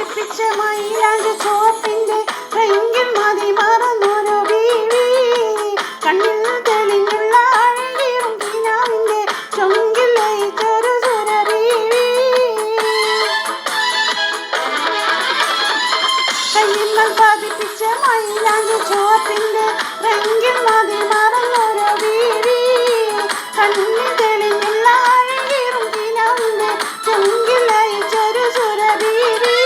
പതിപ്പിച്ച മയിലാഞ്ചി ചുവപ്പിന്റെ റെങ്കിൽ മതി മറന്നൊരു ബീവി. കണ്ണിൽ തെളിഞ്ഞുള്ള അഴകേറും കിനാവിന്റെ ചൊങ്കിൽ ലയിച്ചൊരു സുരബീവി. കയ്യിൽ പതിപ്പിച്ച മയിലാഞ്ചി ചുവപ്പിന്റെ റെങ്കിൽ മതി മറന്നൊരു ബീവി. കണ്ണിൽ തെളിഞ്ഞുള്ള അഴകേറും കിനാവിന്റെ ചൊങ്കിൽ ലയിച്ചൊരു സുരബീവി.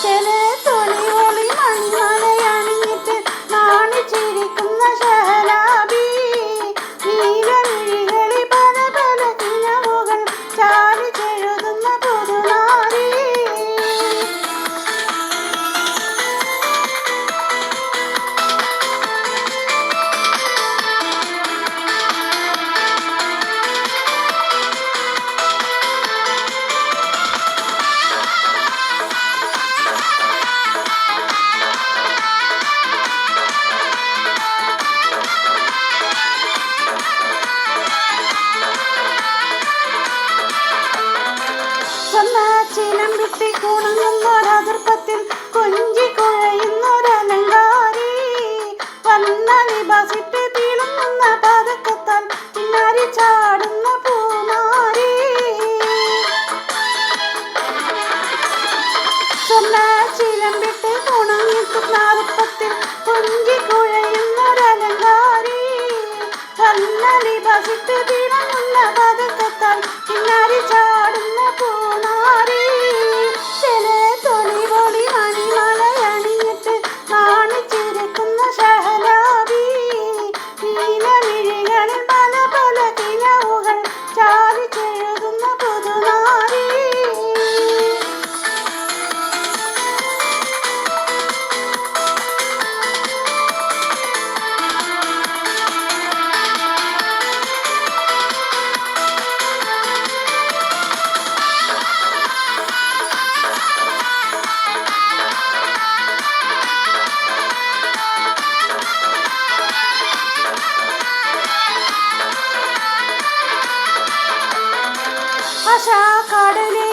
ചില തൊളിയൊളി മണിമലയണിഞ്ഞിട്ട് നാണിച്ചിരിക്കുന്ന ഷഹലാബി. നീലമിഴികളിൽ പല പല കിനാവുകൾ ചാലിച്ചെഴുതുന്ന പുതുനാരി. ചിലം വിട്ടി കുണങ്ങുന്നൊരതിർപ്പത്തിൽ കൊഞ്ചി കുഴയുന്നൊരലങ്കാരി. വന്ന ലിബാസിട്ട് തിളങ്ങുന്ന പതക്കത്താൽ പിന്നാരി ചാടുന്ന പൂമാരി. ചിലം വിട്ട് കുണങ്ങുന്നൊരതിർപ്പത്തിൽ കൊഞ്ചി കുഴയുന്നൊരലങ്കാരി. വന്ന ലിബാസിട്ട് തിളങ്ങുന്ന പതക്കത്താൽ പിന്നാരി ചാടുന്ന പൂമാരി. ചില തൊളിപൊളി മണിമലയണിഞ്ഞിട്ട് നാണിച്ചിരിക്കുന്ന ഷഹലാബി. നീലമിഴികളിൽ പല പല കിനാവുകൾ ചാലിച്ചെഴുതുന്ന പുതുനാരി. ആശാ കടലേ